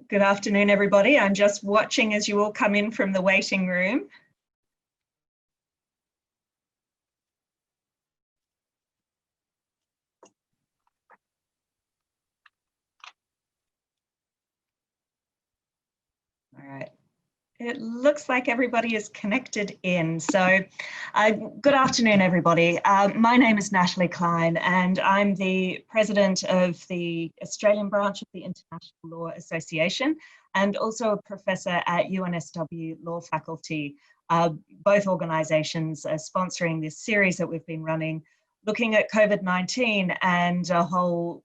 Good afternoon, everybody. I'm just watching as you all come in from the waiting room. All right. It looks like everybody is connected in. So good afternoon, everybody. My name is Natalie Klein, and I'm the president of the Australian branch of the International Law Association, and also a professor at UNSW Law Faculty. Both organizations are sponsoring this series that we've been running, looking at COVID-19 and a whole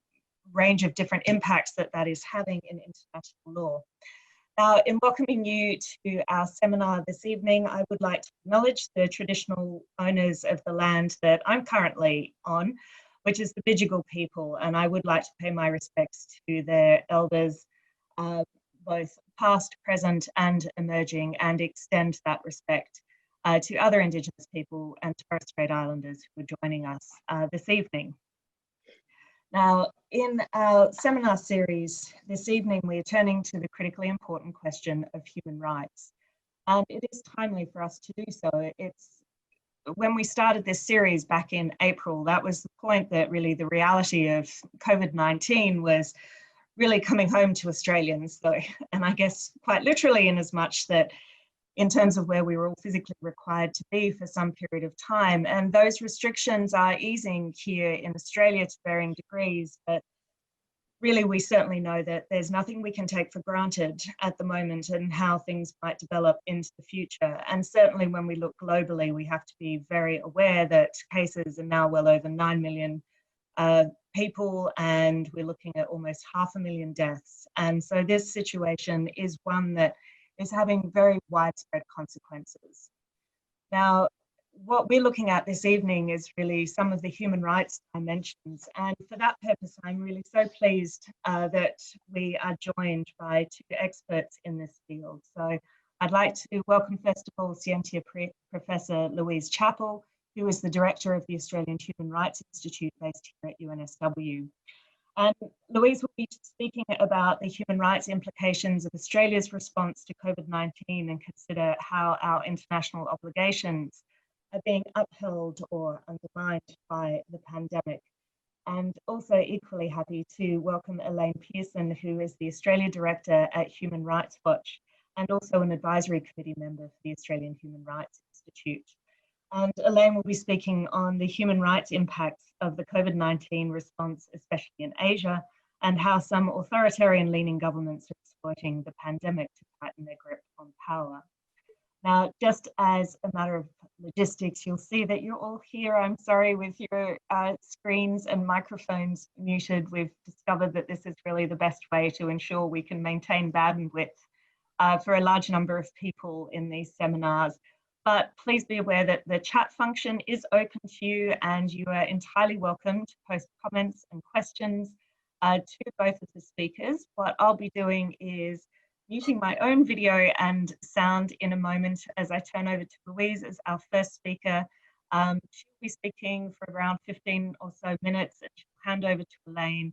range of different impacts that that is having in international law. Now, in welcoming you to our seminar this evening, I would like to acknowledge the traditional owners of the land that I'm currently on, which is the Bidjigal people, and I would like to pay my respects to their elders, both past, present and emerging, and extend that respect to other Indigenous people and Torres Strait Islanders who are joining us this evening. Now, in our seminar series this evening, we are turning to the critically important question of human rights. And it is timely for us to do so. When we started this series back in April, that was the point that really the reality of COVID-19 was really coming home to Australians, though, and I guess quite literally, in as much that in terms of where we were all physically required to be for some period of time. And those restrictions are easing here in Australia to varying degrees, but really we certainly know that there's nothing we can take for granted at the moment and how things might develop into the future. And certainly when we look globally, we have to be very aware that cases are now well over 9 million people, and we're looking at almost 500,000 deaths. And so this situation is one that is having very widespread consequences. Now, what we're looking at this evening is really some of the human rights dimensions. And for that purpose, I'm really so pleased that we are joined by two experts in this field. So I'd like to welcome, first of all, Scientia Professor Louise Chappell, who is the director of the Australian Human Rights Institute based here at UNSW. And Louise will be speaking about the human rights implications of Australia's response to COVID-19 and consider how our international obligations are being upheld or undermined by the pandemic. And also equally happy to welcome Elaine Pearson, who is the Australia Director at Human Rights Watch and also an advisory committee member for the Australian Human Rights Institute. And Elaine will be speaking on the human rights impacts of the COVID-19 response, especially in Asia, and how some authoritarian-leaning governments are exploiting the pandemic to tighten their grip on power. Now, just as a matter of logistics, you'll see that you're all here, I'm sorry, with your screens and microphones muted. We've discovered that this is really the best way to ensure we can maintain bandwidth for a large number of people in these seminars. But please be aware that the chat function is open to you, and you are entirely welcome to post comments and questions to both of the speakers. What I'll be doing is muting my own video and sound in a moment as I turn over to Louise as our first speaker. She'll be speaking for around 15 or so minutes, and she'll hand over to Elaine.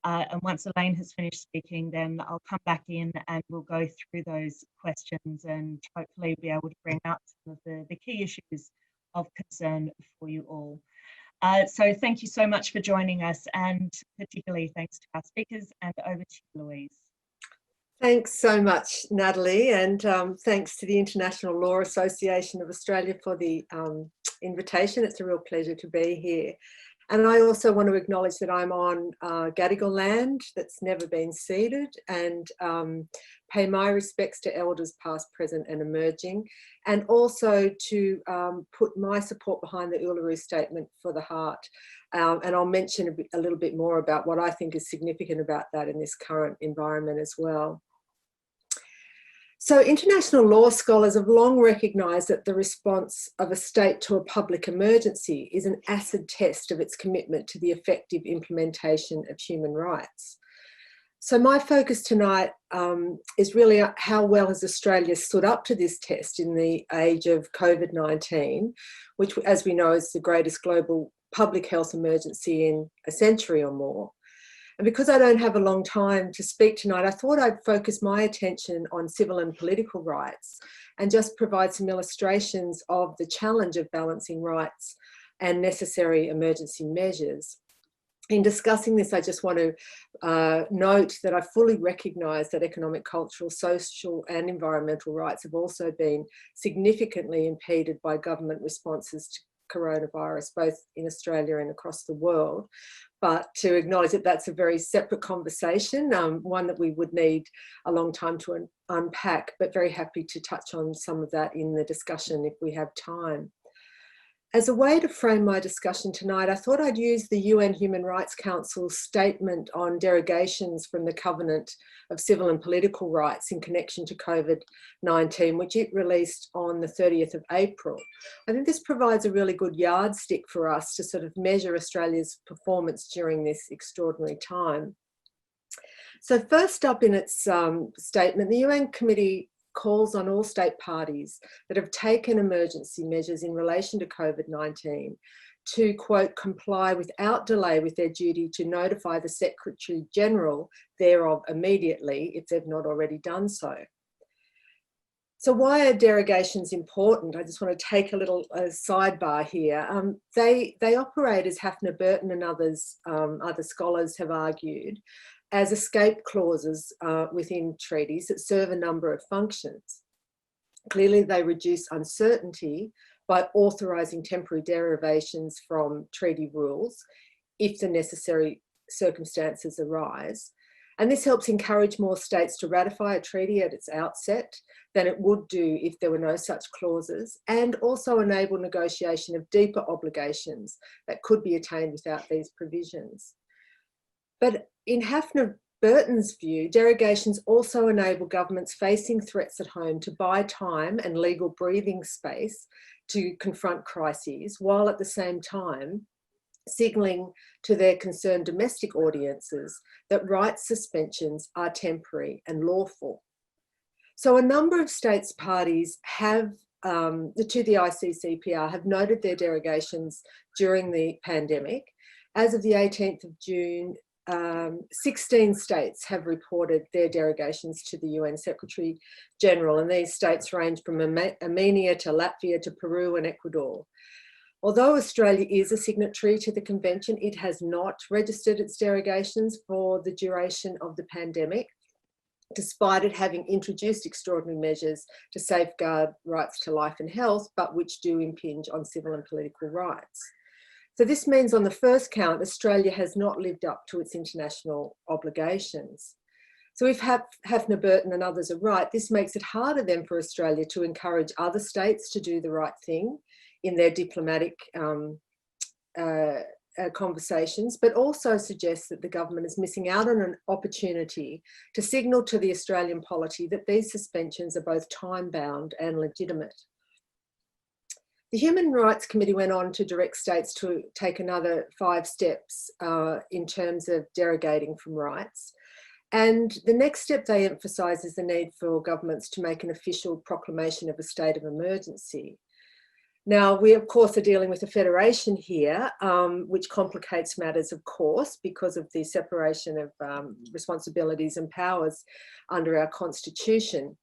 And once Elaine has finished speaking, then I'll come back in and we'll go through those questions and hopefully be able to bring out some of the key issues of concern for you all. So thank you so much for joining us, and particularly thanks to our speakers, and over to you, Louise. Thanks so much, Natalie, and thanks to the International Law Association of Australia for the invitation. It's a real pleasure to be here. And I also want to acknowledge that I'm on Gadigal land that's never been ceded, and pay my respects to elders past, present and emerging, and also to put my support behind the Uluru Statement for the Heart. And I'll mention a little bit more about what I think is significant about that in this current environment as well. So international law scholars have long recognised that the response of a state to a public emergency is an acid test of its commitment to the effective implementation of human rights. So my focus tonight is really how well has Australia stood up to this test in the age of COVID-19, which, as we know, is the greatest global public health emergency in a century or more. And because I don't have a long time to speak tonight, I thought I'd focus my attention on civil and political rights and just provide some illustrations of the challenge of balancing rights and necessary emergency measures. In discussing this, I just want to note that I fully recognise that economic, cultural, social and environmental rights have also been significantly impeded by government responses to coronavirus, both in Australia and across the world. But to acknowledge that that's a very separate conversation, one that we would need a long time to unpack, but very happy to touch on some of that in the discussion if we have time. As a way to frame my discussion tonight, I thought I'd use the UN Human Rights Council's statement on derogations from the Covenant of Civil and Political Rights in connection to COVID-19, which it released on the 30th of April. I think this provides a really good yardstick for us to sort of measure Australia's performance during this extraordinary time. So first up in its statement, the UN Committee calls on all state parties that have taken emergency measures in relation to COVID-19 to, quote, comply without delay with their duty to notify the Secretary General thereof immediately if they've not already done so. So why are derogations important? I just want to take a little sidebar here. They operate, as Hafner Burton and other scholars have argued, as escape clauses within treaties that serve a number of functions. Clearly, they reduce uncertainty by authorising temporary derivations from treaty rules if the necessary circumstances arise. And this helps encourage more states to ratify a treaty at its outset than it would do if there were no such clauses, and also enable negotiation of deeper obligations that could be attained without these provisions. But in Hafner Burton's view, derogations also enable governments facing threats at home to buy time and legal breathing space to confront crises, while at the same time signalling to their concerned domestic audiences that rights suspensions are temporary and lawful. So a number of states parties have, to the ICCPR, have noted their derogations during the pandemic. As of the 18th of June, 16 states have reported their derogations to the UN Secretary General, and these states range from Armenia to Latvia to Peru and Ecuador. Although Australia is a signatory to the convention, it has not registered its derogations for the duration of the pandemic, despite it having introduced extraordinary measures to safeguard rights to life and health, but which do impinge on civil and political rights. So this means on the first count, Australia has not lived up to its international obligations. So if Hafner Burton and others are right, this makes it harder then for Australia to encourage other states to do the right thing in their diplomatic conversations, but also suggests that the government is missing out on an opportunity to signal to the Australian polity that these suspensions are both time-bound and legitimate. The Human Rights Committee went on to direct states to take another 5 steps in terms of derogating from rights. And the next step they emphasise is the need for governments to make an official proclamation of a state of emergency. Now, we of course are dealing with a federation here, which complicates matters, of course, because of the separation of responsibilities and powers under our constitution.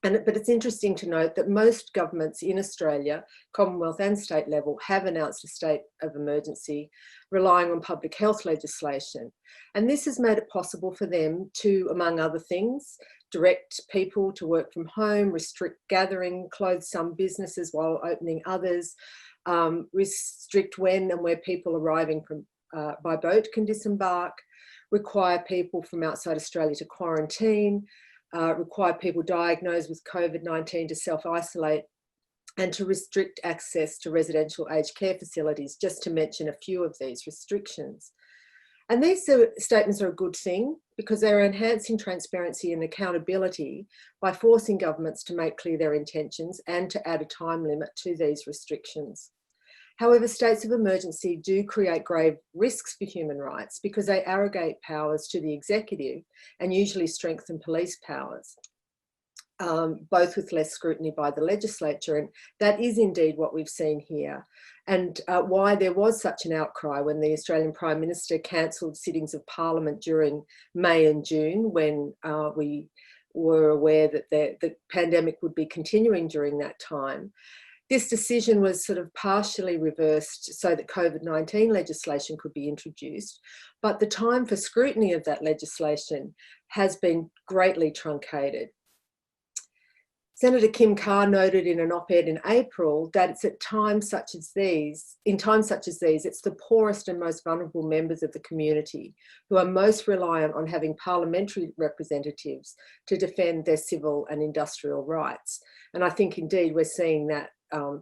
But it's interesting to note that most governments in Australia, Commonwealth and state level, have announced a state of emergency relying on public health legislation. And this has made it possible for them to, among other things, direct people to work from home, restrict gathering, close some businesses while opening others, restrict when and where people arriving from by boat can disembark, require people from outside Australia to quarantine, require people diagnosed with COVID-19 to self-isolate, and to restrict access to residential aged care facilities, just to mention a few of these restrictions. And these statements are a good thing because they're enhancing transparency and accountability by forcing governments to make clear their intentions and to add a time limit to these restrictions. However, states of emergency do create grave risks for human rights because they arrogate powers to the executive and usually strengthen police powers. both with less scrutiny by the legislature. And that is indeed what we've seen here. And why there was such an outcry when the Australian Prime Minister cancelled sittings of Parliament during May and June, when we were aware that the pandemic would be continuing during that time. This decision was sort of partially reversed so that COVID-19 legislation could be introduced, but the time for scrutiny of that legislation has been greatly truncated. Senator Kim Carr noted in an op-ed in April that it's in times such as these, it's the poorest and most vulnerable members of the community who are most reliant on having parliamentary representatives to defend their civil and industrial rights. And I think indeed we're seeing that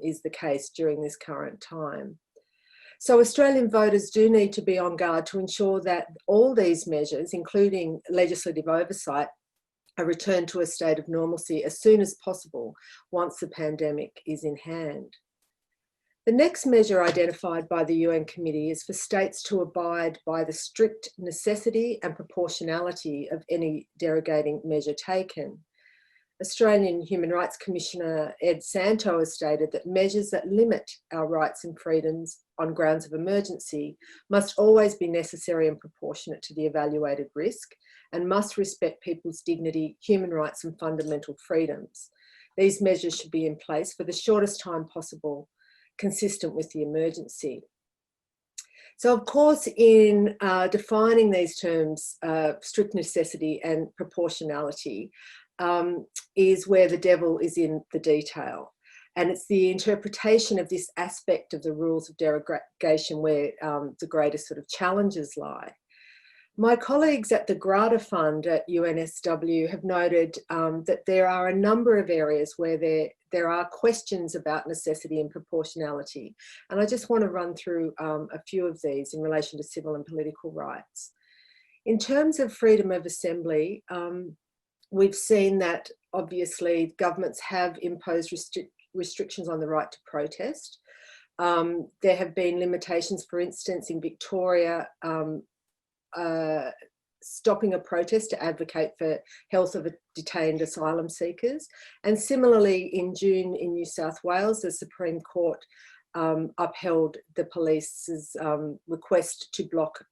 is the case during this current time. So Australian voters do need to be on guard to ensure that all these measures, including legislative oversight, are returned to a state of normalcy as soon as possible once the pandemic is in hand. The next measure identified by the UN Committee is for states to abide by the strict necessity and proportionality of any derogating measure taken. Australian Human Rights Commissioner Ed Santow has stated that measures that limit our rights and freedoms on grounds of emergency must always be necessary and proportionate to the evaluated risk and must respect people's dignity, human rights and fundamental freedoms. These measures should be in place for the shortest time possible, consistent with the emergency. So of course, in defining these terms, strict necessity and proportionality, is where the devil is in the detail. And it's the interpretation of this aspect of the rules of derogation where the greatest sort of challenges lie. My colleagues at the Grata Fund at UNSW have noted that there are a number of areas where there are questions about necessity and proportionality. And I just want to run through a few of these in relation to civil and political rights. In terms of freedom of assembly, we've seen that obviously governments have imposed restrictions on the right to protest. There have been limitations, for instance, in Victoria, stopping a protest to advocate for health of detained asylum seekers. And similarly, in June in New South Wales, the Supreme Court upheld the police's request to block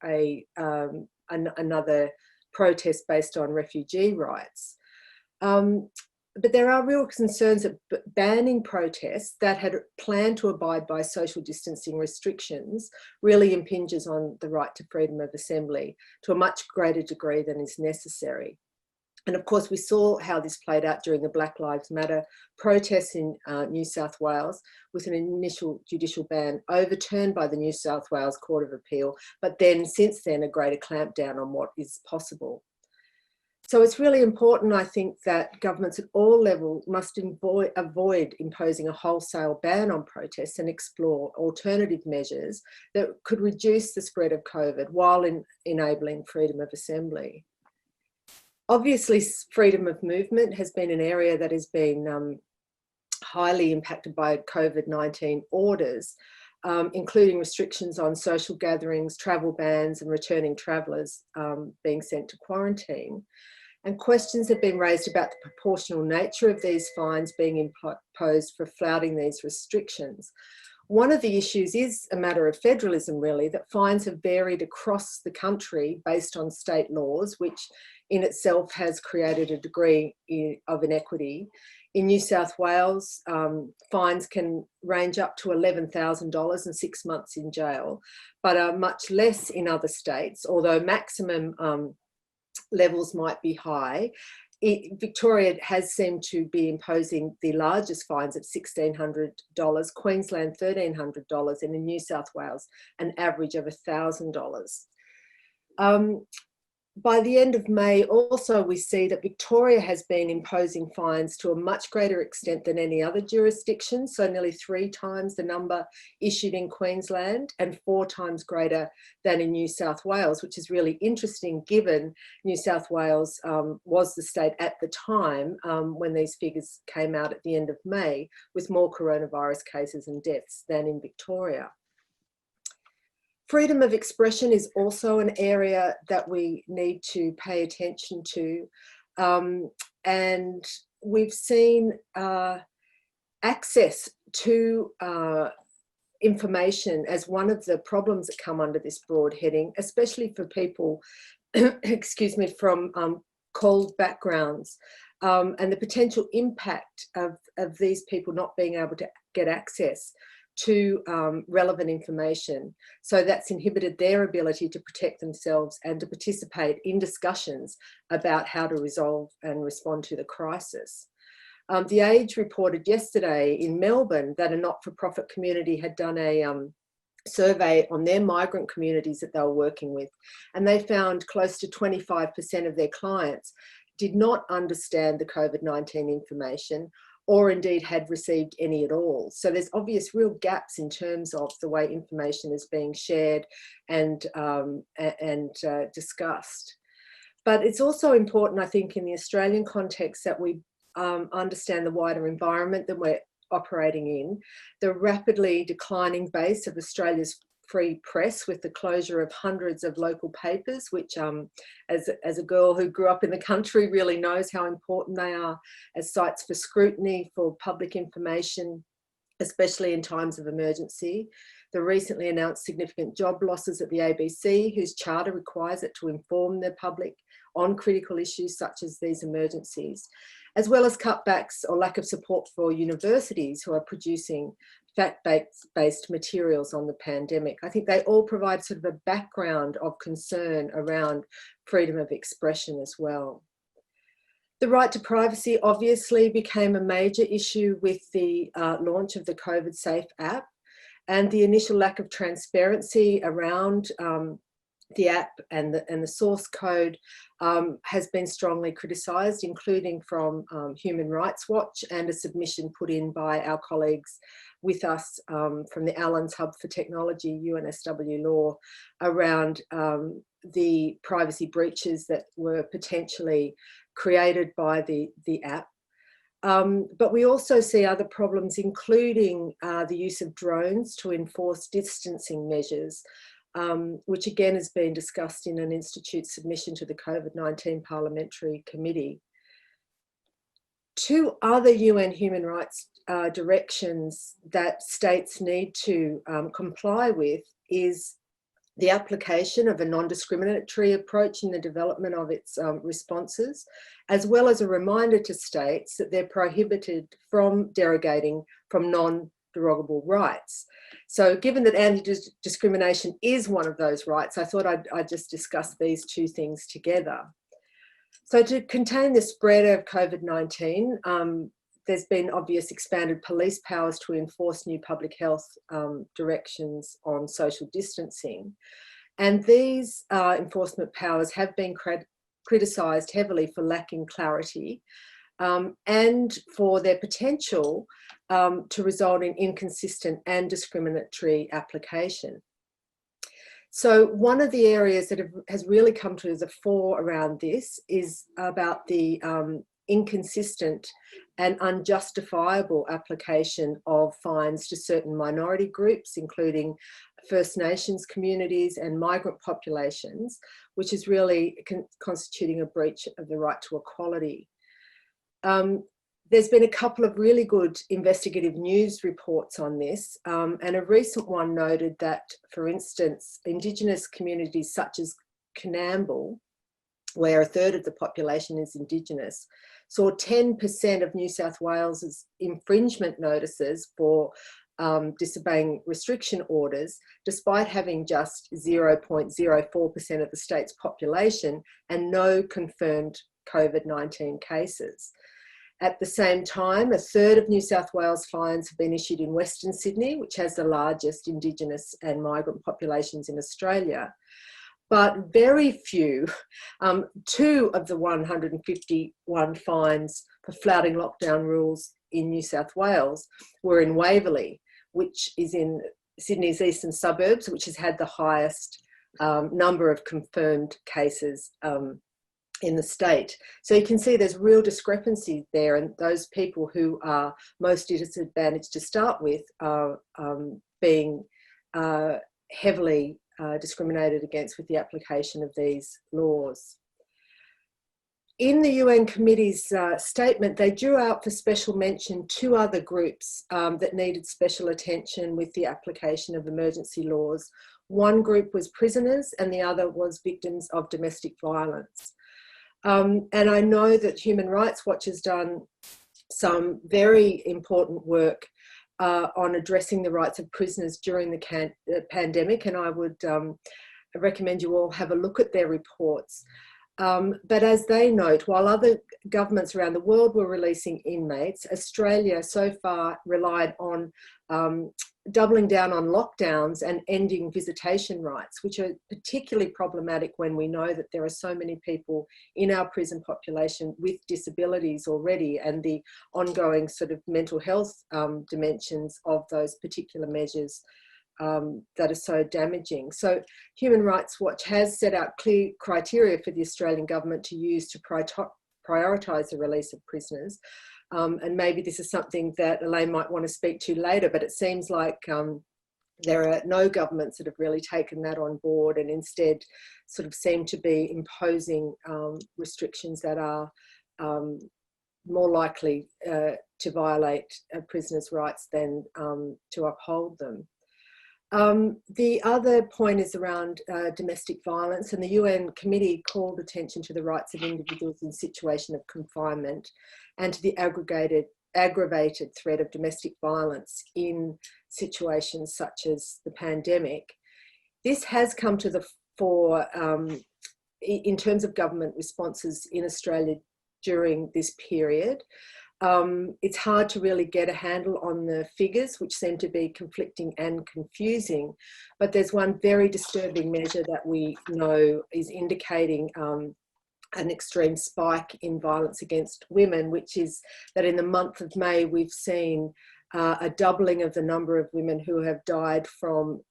another protest based on refugee rights. But there are real concerns that banning protests that had planned to abide by social distancing restrictions really impinges on the right to freedom of assembly to a much greater degree than is necessary. And of course, we saw how this played out during the Black Lives Matter protests in New South Wales, with an initial judicial ban overturned by the New South Wales Court of Appeal, but then since then a greater clampdown on what is possible. So it's really important, I think, that governments at all levels must avoid imposing a wholesale ban on protests and explore alternative measures that could reduce the spread of COVID while enabling freedom of assembly. Obviously, freedom of movement has been an area that has been highly impacted by COVID-19 orders, including restrictions on social gatherings, travel bans and returning travellers being sent to quarantine. And questions have been raised about the proportional nature of these fines being imposed for flouting these restrictions. One of the issues is a matter of federalism, really, that fines have varied across the country based on state laws, which in itself has created a degree of inequity. In New South Wales, fines can range up to $11,000 and 6 months in jail, but are much less in other states, although maximum levels might be high. Victoria has seemed to be imposing the largest fines at $1,600, Queensland $1,300, and in New South Wales an average of $1,000. By the end of May, also, we see that Victoria has been imposing fines to a much greater extent than any other jurisdiction, so nearly 3 times the number issued in Queensland and 4 times greater than in New South Wales, which is really interesting given New South Wales was the state at the time when these figures came out at the end of May, with more coronavirus cases and deaths than in Victoria. Freedom of expression is also an area that we need to pay attention to. And we've seen access to information as one of the problems that come under this broad heading, especially for people, excuse me, from cold backgrounds, and the potential impact of these people not being able to get access to relevant information. So that's inhibited their ability to protect themselves and to participate in discussions about how to resolve and respond to the crisis. The Age reported yesterday in Melbourne that a not-for-profit community had done a survey on their migrant communities that they were working with, and they found close to 25% of their clients did not understand the COVID-19 information, or indeed had received any at all. So there's obvious real gaps in terms of the way information is being shared and discussed. But it's also important, I think, in the Australian context that we understand the wider environment that we're operating in, the rapidly declining base of Australia's free press with the closure of hundreds of local papers, which as a girl who grew up in the country really knows how important they are as sites for scrutiny for public information, especially in times of emergency. The recently announced significant job losses at the ABC, whose charter requires it to inform the public on critical issues such as these emergencies, as well as cutbacks or lack of support for universities who are producing fact-based materials on the pandemic. I think they all provide sort of a background of concern around freedom of expression as well. The right to privacy obviously became a major issue with the launch of the COVID Safe app, and the initial lack of transparency around the app and the source code has been strongly criticised, including from Human Rights Watch and a submission put in by our colleagues with us from the Allens Hub for Technology, UNSW Law, around the privacy breaches that were potentially created by the app. But we also see other problems, including the use of drones to enforce distancing measures, which again has been discussed in an Institute submission to the COVID-19 Parliamentary Committee. Two other UN human rights directions that states need to comply with is the application of a non-discriminatory approach in the development of its responses, as well as a reminder to states that they're prohibited from derogating from non-derogable rights. So given that anti-discrimination is one of those rights, I thought I'd just discuss these two things together. So to contain the spread of COVID-19, there's been obvious expanded police powers to enforce new public health directions on social distancing. And these enforcement powers have been criticised heavily for lacking clarity and for their potential to result in inconsistent and discriminatory application. So one of the areas that has really come to the fore around this is about the inconsistent and unjustifiable application of fines to certain minority groups, including First Nations communities and migrant populations, which is really constituting a breach of the right to equality. There's been a couple of really good investigative news reports on this, and a recent one noted that, for instance, Indigenous communities such as Coonamble, where a third of the population is Indigenous, saw 10% of New South Wales's infringement notices for disobeying restriction orders, despite having just 0.04% of the state's population and no confirmed COVID-19 cases. At the same time, a third of New South Wales fines have been issued in Western Sydney, which has the largest Indigenous and migrant populations in Australia. But very few, 2 of the 151 fines for flouting lockdown rules in New South Wales were in Waverley, which is in Sydney's eastern suburbs, which has had the highest number of confirmed cases in the state. So you can see there's real discrepancy there, and those people who are most disadvantaged to start with are being heavily discriminated against with the application of these laws. in the UN Committee's statement, they drew out for special mention two other groups that needed special attention with the application of emergency laws. One group was prisoners and the other was victims of domestic violence. And I know that Human Rights Watch has done some very important work on addressing the rights of prisoners during the pandemic, and I would recommend you all have a look at their reports. But as they note, while other governments around the world were releasing inmates, Australia so far relied on doubling down on lockdowns and ending visitation rights, which are particularly problematic when we know that there are so many people in our prison population with disabilities already, and the ongoing sort of mental health dimensions of those particular measures that are so damaging. So Human Rights Watch has set out clear criteria for the Australian government to use to prioritise the release of prisoners. And maybe this is something that Elaine might want to speak to later, but it seems like there are no governments that have really taken that on board and instead sort of seem to be imposing restrictions that are more likely to violate prisoners' rights than to uphold them. The other point is around domestic violence, and the UN Committee called attention to the rights of individuals in situation of confinement and to the aggravated threat of domestic violence in situations such as the pandemic. This has come to the fore in terms of government responses in Australia during this period. It's hard to really get a handle on the figures, which seem to be conflicting and confusing, but there's one very disturbing measure that we know is indicating an extreme spike in violence against women, which is that in the month of May we've seen a doubling of the number of women who have died from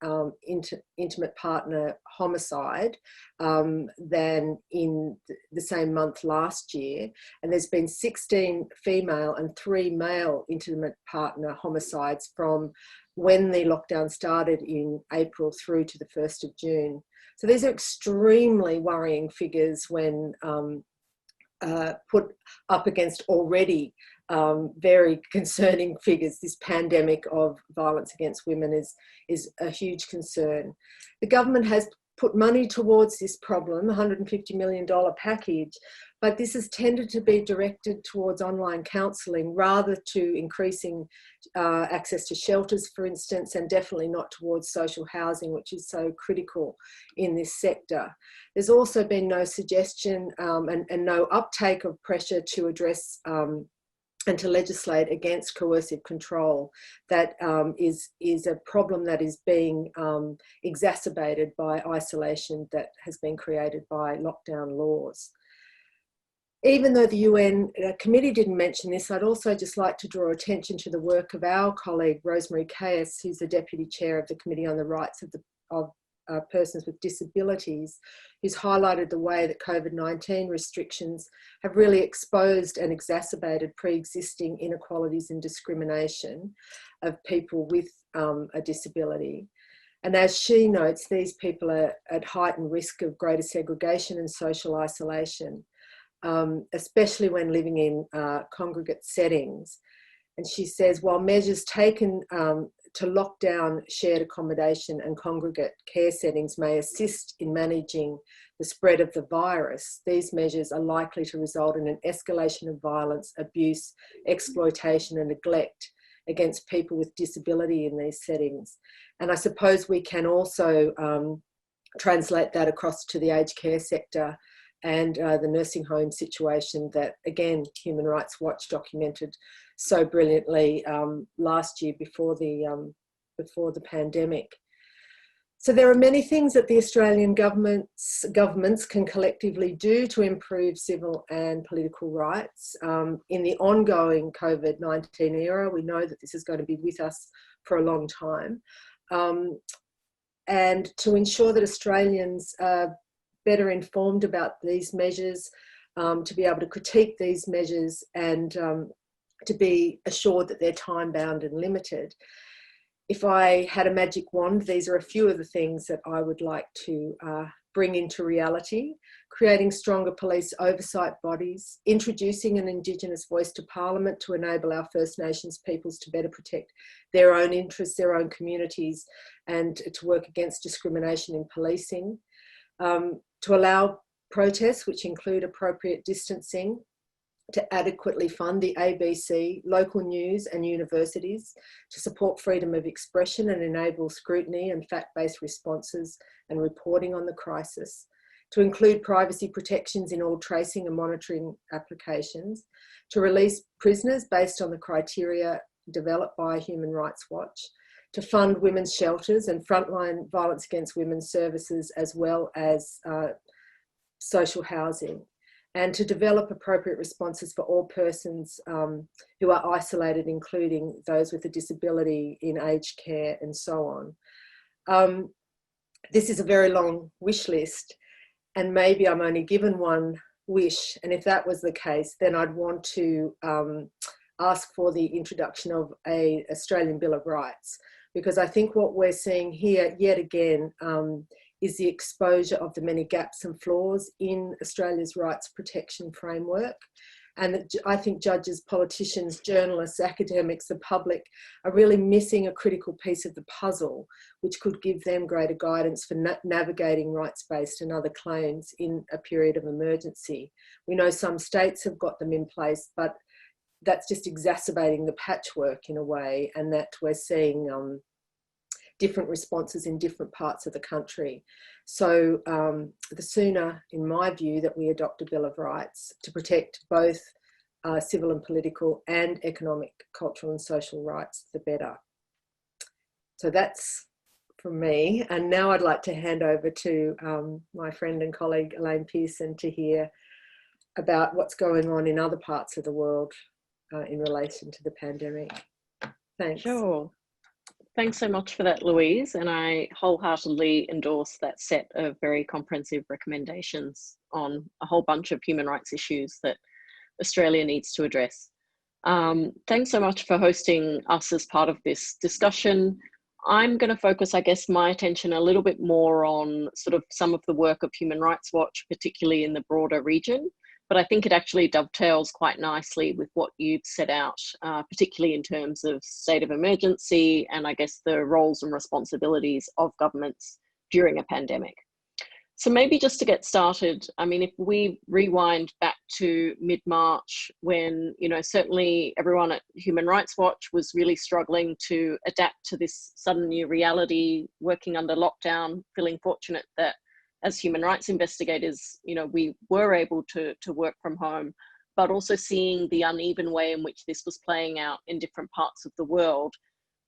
intimate partner homicide than in the same month last year. And there's been 16 female and 3 male intimate partner homicides from when the lockdown started in April through to the 1st of June. So these are extremely worrying figures when put up against already very concerning figures. This pandemic of violence against women is a huge concern. The government has put money towards this problem, $150 million package, but this has tended to be directed towards online counselling rather to increasing access to shelters, for instance, and definitely not towards social housing, which is so critical in this sector. There's also been no suggestion and no uptake of pressure to address and to legislate against coercive control that is a problem that is being exacerbated by isolation that has been created by lockdown laws. Even though the UN committee didn't mention this, I'd also just like to draw attention to the work of our colleague Rosemary Caius, who's the Deputy Chair of the Committee on the Rights of Persons with Disabilities, who's highlighted the way that COVID-19 restrictions have really exposed and exacerbated pre-existing inequalities and discrimination of people with a disability. And as she notes, these people are at heightened risk of greater segregation and social isolation, especially when living in congregate settings. And she says, while measures taken to lock down shared accommodation and congregate care settings may assist in managing the spread of the virus, these measures are likely to result in an escalation of violence, abuse, exploitation and neglect against people with disability in these settings. And I suppose we can also translate that across to the aged care sector and the nursing home situation that, again, Human Rights Watch documented so brilliantly last year before the pandemic. So there are many things that the Australian governments can collectively do to improve civil and political rights. In the ongoing COVID-19 era, we know that this is going to be with us for a long time. And to ensure that Australians are better informed about these measures, to be able to critique these measures and to be assured that they're time-bound and limited. If I had a magic wand, these are a few of the things that I would like to bring into reality, creating stronger police oversight bodies, introducing an Indigenous voice to Parliament to enable our First Nations peoples to better protect their own interests, their own communities, and to work against discrimination in policing, to allow protests, which include appropriate distancing, to adequately fund the ABC, local news and universities, to support freedom of expression and enable scrutiny and fact-based responses and reporting on the crisis, to include privacy protections in all tracing and monitoring applications, to release prisoners based on the criteria developed by Human Rights Watch, to fund women's shelters and frontline violence against women's services, as well as social housing, and to develop appropriate responses for all persons who are isolated, including those with a disability in aged care and so on. This is a very long wish list, and maybe I'm only given one wish, and if that was the case, then I'd want to ask for the introduction of an Australian Bill of Rights, because I think what we're seeing here yet again is the exposure of the many gaps and flaws in Australia's rights protection framework. And I think judges, politicians, journalists, academics, the public are really missing a critical piece of the puzzle, which could give them greater guidance for navigating rights-based and other claims in a period of emergency. We know some states have got them in place, but that's just exacerbating the patchwork in a way, and that we're seeing different responses in different parts of the country. So the sooner, in my view, that we adopt a Bill of Rights to protect both civil and political and economic, cultural and social rights, the better. So that's from me. And now I'd like to hand over to my friend and colleague, Elaine Pearson, to hear about what's going on in other parts of the world in relation to the pandemic. Thanks. Sure. Thanks so much for that, Louise, and I wholeheartedly endorse that set of very comprehensive recommendations on a whole bunch of human rights issues that Australia needs to address. Thanks so much for hosting us as part of this discussion. I'm going to focus, I guess, my attention a little bit more on sort of some of the work of Human Rights Watch, particularly in the broader region. But I think it actually dovetails quite nicely with what you've set out, particularly in terms of state of emergency and I guess the roles and responsibilities of governments during a pandemic. So maybe just to get started, I mean, if we rewind back to mid-March when, you know, certainly everyone at Human Rights Watch was really struggling to adapt to this sudden new reality, working under lockdown, feeling fortunate that as human rights investigators, you know, we were able to work from home, but also seeing the uneven way in which this was playing out in different parts of the world,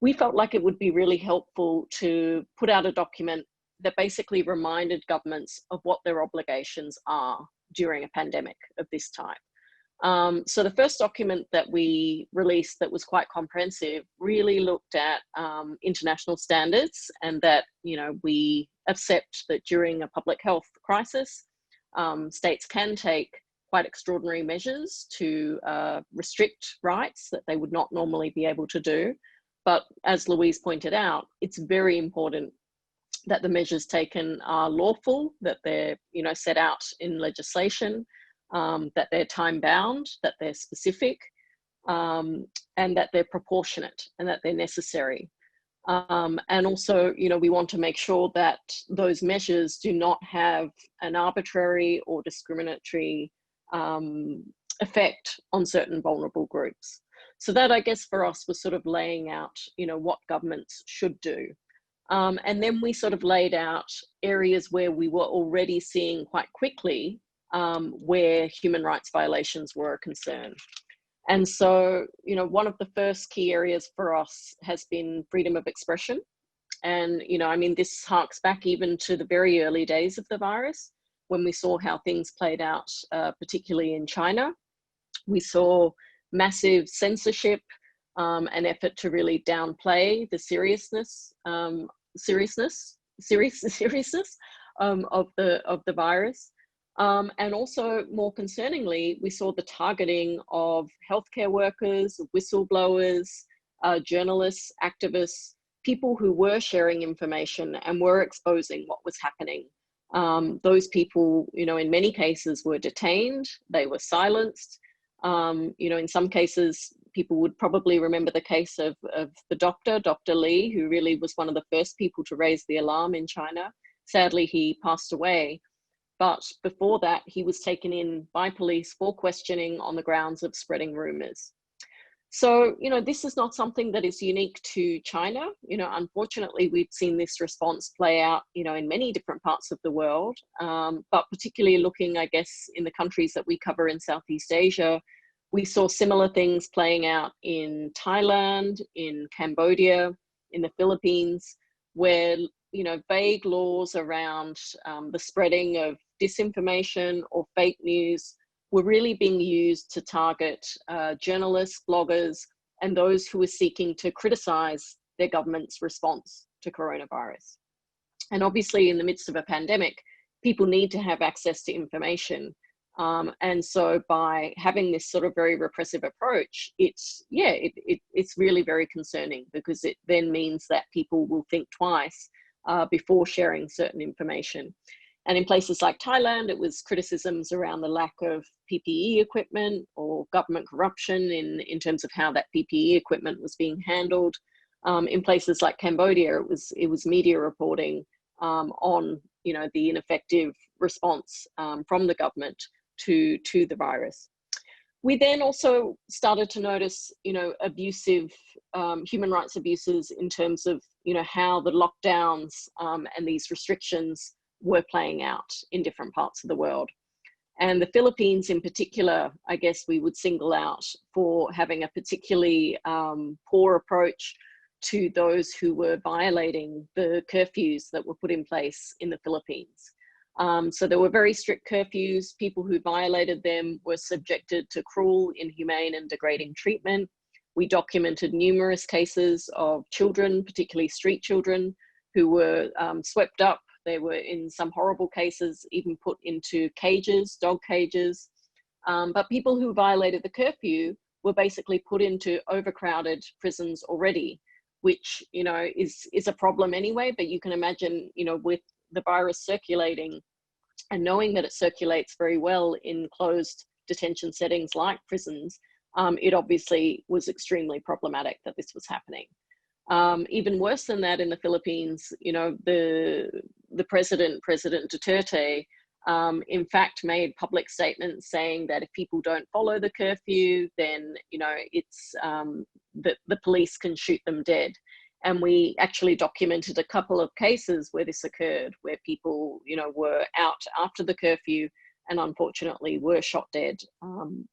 we felt like it would be really helpful to put out a document that basically reminded governments of what their obligations are during a pandemic of this type. So the first document that we released that was quite comprehensive really looked at international standards, and that, you know, we accept that during a public health crisis, states can take quite extraordinary measures to restrict rights that they would not normally be able to do. But as Louise pointed out, it's very important that the measures taken are lawful, that they're, you know, set out in legislation, that they're time bound, that they're specific, and that they're proportionate and that they're necessary. And also, you know, we want to make sure that those measures do not have an arbitrary or discriminatory effect on certain vulnerable groups. So that, I guess, for us was sort of laying out, you know, what governments should do. And then we sort of laid out areas where we were already seeing quite quickly where human rights violations were a concern. And so, you know, one of the first key areas for us has been freedom of expression. And, you know, I mean, this harks back even to the very early days of the virus, when we saw how things played out, particularly in China. We saw massive censorship, an effort to really downplay the seriousness of the virus. And also, more concerningly, we saw the targeting of healthcare workers, whistleblowers, journalists, activists, people who were sharing information and were exposing what was happening Those people, you know, in many cases were detained, they were silenced. You know, in some cases, people would probably remember the case of the Dr. Li, who really was one of the first people to raise the alarm in China. Sadly, he passed away. But before that, he was taken in by police for questioning on the grounds of spreading rumors. So, you know, this is not something that is unique to China. You know, unfortunately, we've seen this response play out, you know, in many different parts of the world, but particularly looking, I guess, in the countries that we cover in Southeast Asia, we saw similar things playing out in Thailand, in Cambodia, in the Philippines, where, you know, vague laws around the spreading of disinformation or fake news were really being used to target journalists, bloggers, and those who were seeking to criticize their government's response to coronavirus. And obviously, in the midst of a pandemic, people need to have access to information. And so by having this sort of very repressive approach, it's really very concerning, because it then means that people will think twice before sharing certain information. And in places like Thailand, it was criticisms around the lack of PPE equipment or government corruption in terms of how that PPE equipment was being handled. In places like Cambodia, it was media reporting on, you know, the ineffective response from the government to the virus. We then also started to notice, you know, abusive human rights abuses in terms of, you know, how the lockdowns and these restrictions were playing out in different parts of the world. And the Philippines in particular, I guess we would single out for having a particularly poor approach to those who were violating the curfews that were put in place in the Philippines. So there were very strict curfews. People who violated them were subjected to cruel, inhumane, and degrading treatment. We documented numerous cases of children, particularly street children, who were swept up. They were, in some horrible cases, even put into cages, dog cages. But people who violated the curfew were basically put into overcrowded prisons already, which, you know, is a problem anyway. But you can imagine, you know, with the virus circulating and knowing that it circulates very well in closed detention settings like prisons, it obviously was extremely problematic that this was happening. Even worse than that, in the Philippines, you know, the President Duterte, in fact, made public statements saying that if people don't follow the curfew, then, you know, it's that the police can shoot them dead. And we actually documented a couple of cases where this occurred, where people, you know, were out after the curfew and unfortunately were shot dead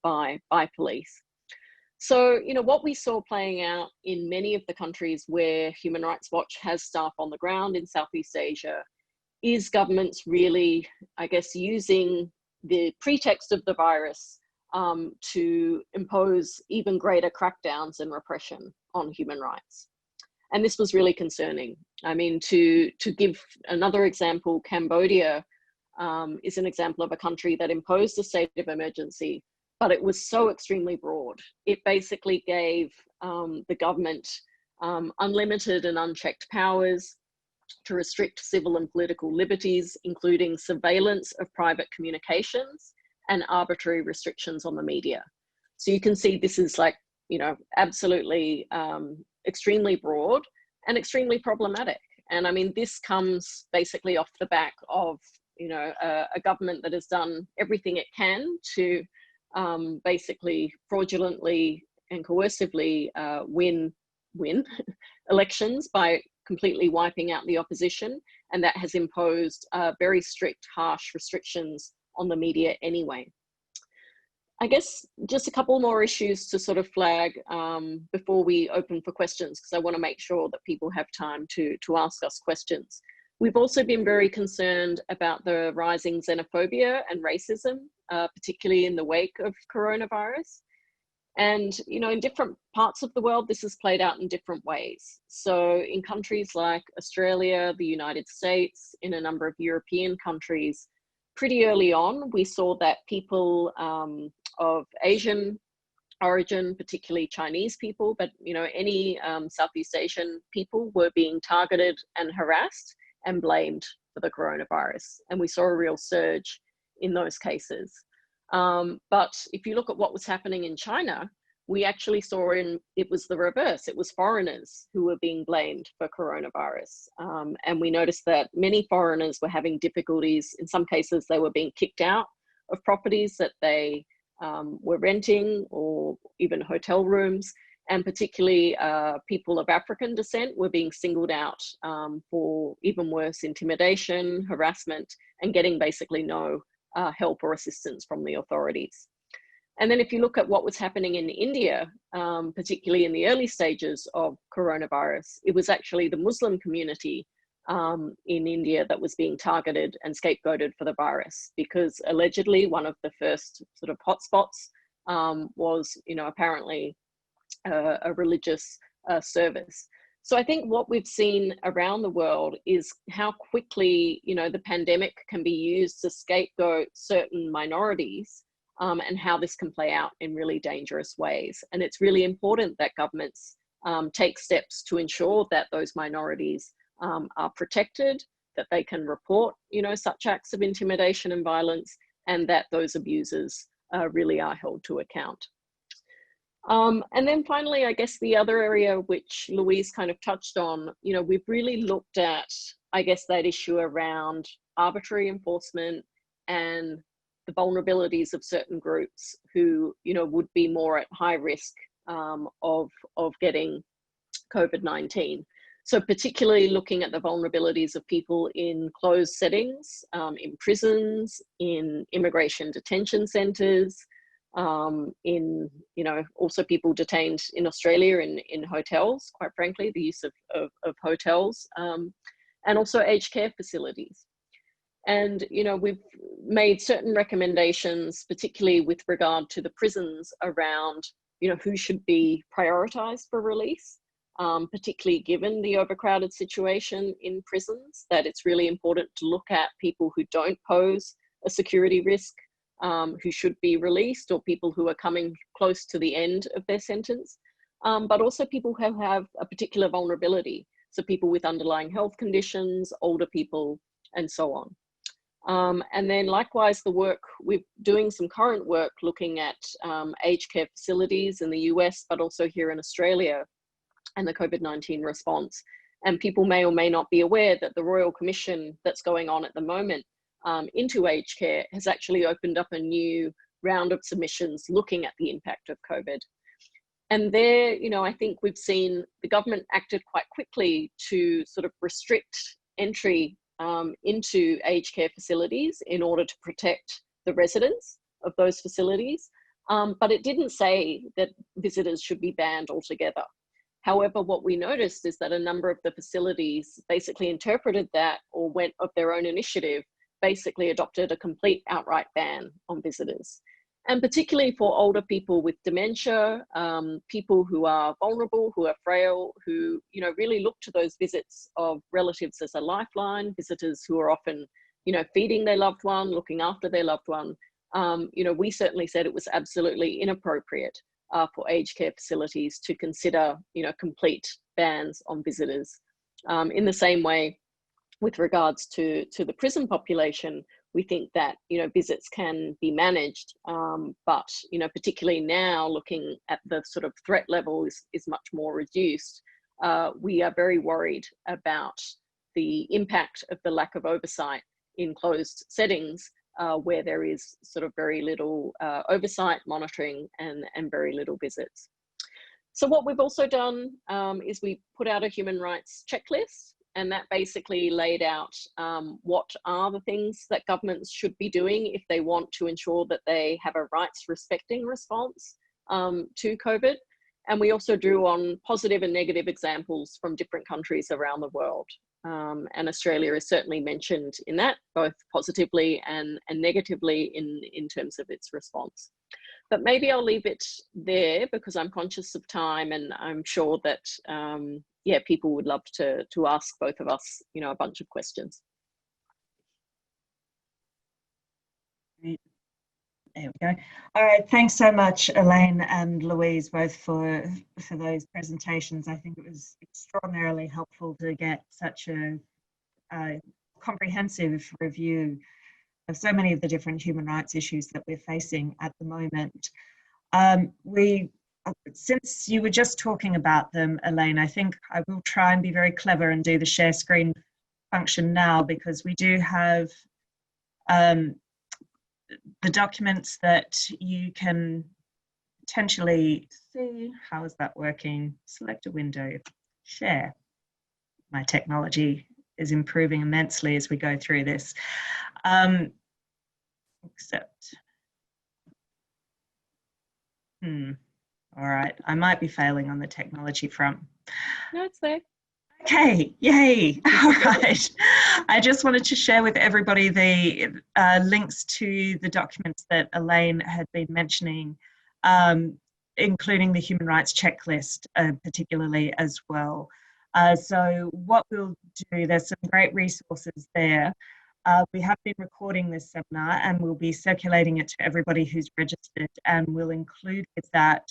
by police. So, you know, what we saw playing out in many of the countries where Human Rights Watch has staff on the ground in Southeast Asia is governments really, I guess, using the pretext of the virus to impose even greater crackdowns and repression on human rights. And this was really concerning. I mean, to give another example, Cambodia is an example of a country that imposed a state of emergency, but it was so extremely broad. It basically gave the government unlimited and unchecked powers to restrict civil and political liberties, including surveillance of private communications and arbitrary restrictions on the media. So you can see this is like, you know, absolutely extremely broad and extremely problematic. And I mean, this comes basically off the back of, you know, a government that has done everything it can to basically fraudulently and coercively win elections by completely wiping out the opposition. And that has imposed very strict, harsh restrictions on the media anyway. I guess just a couple more issues to sort of flag before we open for questions, because I want to make sure that people have time to ask us questions. We've also been very concerned about the rising xenophobia and racism, particularly in the wake of coronavirus. And, you know, in different parts of the world, this has played out in different ways. So in countries like Australia, the United States, in a number of European countries, pretty early on, we saw that people of Asian origin, particularly Chinese people, but, you know, any Southeast Asian people were being targeted and harassed and blamed for the coronavirus. And we saw a real surge in those cases. But if you look at what was happening in China, we actually saw it was the reverse. It was foreigners who were being blamed for coronavirus. And we noticed that many foreigners were having difficulties. In some cases, they were being kicked out of properties that they were renting, or even hotel rooms. And particularly people of African descent were being singled out for even worse intimidation, harassment, and getting basically no help or assistance from the authorities. And then if you look at what was happening in India, particularly in the early stages of coronavirus, it was actually the Muslim community in India that was being targeted and scapegoated for the virus, because allegedly one of the first sort of hotspots was, apparently a religious service. So I think what we've seen around the world is how quickly, the pandemic can be used to scapegoat certain minorities, and how this can play out in really dangerous ways. And it's really important that governments take steps to ensure that those minorities are protected, that they can report, such acts of intimidation and violence, and that those abusers really are held to account. And then finally, I guess the other area which Louise kind of touched on, we've really looked at, I guess, that issue around arbitrary enforcement and the vulnerabilities of certain groups who, would be more at high risk of getting COVID-19. So particularly looking at the vulnerabilities of people in closed settings, in prisons, in immigration detention centres, in, also people detained in Australia in hotels, quite frankly, the use of hotels, and also aged care facilities. And, we've made certain recommendations, particularly with regard to the prisons around, who should be prioritised for release, particularly given the overcrowded situation in prisons, that it's really important to look at people who don't pose a security risk, who should be released, or people who are coming close to the end of their sentence, but also people who have a particular vulnerability. So people with underlying health conditions, older people, and so on. And then likewise, we're doing some current work looking at aged care facilities in the US, but also here in Australia, and the COVID-19 response. And people may or may not be aware that the Royal Commission that's going on at the moment into aged care has actually opened up a new round of submissions looking at the impact of COVID. And there, I think we've seen the government acted quite quickly to sort of restrict entry into aged care facilities in order to protect the residents of those facilities. But it didn't say that visitors should be banned altogether. However, what we noticed is that a number of the facilities basically interpreted that, or went of their own initiative, basically adopted a complete outright ban on visitors. And particularly for older people with dementia, people who are vulnerable, who are frail, who really look to those visits of relatives as a lifeline, visitors who are often feeding their loved one, looking after their loved one. We certainly said it was absolutely inappropriate for aged care facilities to consider complete bans on visitors. In the same way, with regards to the prison population, we think that visits can be managed, but particularly now, looking at the sort of threat level is much more reduced. We are very worried about the impact of the lack of oversight in closed settings, where there is sort of very little oversight, monitoring, and very little visits. So what we've also done is we put out a human rights checklist, and that basically laid out what are the things that governments should be doing if they want to ensure that they have a rights-respecting response to COVID. And we also drew on positive and negative examples from different countries around the world. And Australia is certainly mentioned in that, both positively and negatively in terms of its response. But maybe I'll leave it there because I'm conscious of time, and I'm sure that people would love to ask both of us, a bunch of questions. Great. There we go. All right, thanks so much, Elaine and Louise, both for those presentations. I think it was extraordinarily helpful to get such a comprehensive review of so many of the different human rights issues that we're facing at the moment. Since you were just talking about them, Elaine, I think I will try and be very clever and do the share screen function now, because we do have the documents that you can potentially see. How is that working? Select a window, share. My technology is improving immensely as we go through this. Except, all right, I might be failing on the technology front. No, it's there. Okay, yay. All right. I just wanted to share with everybody the links to the documents that Elaine had been mentioning, including the human rights checklist particularly as well. So what we'll do, there's some great resources there. We have been recording this seminar and we'll be circulating it to everybody who's registered, and we'll include with that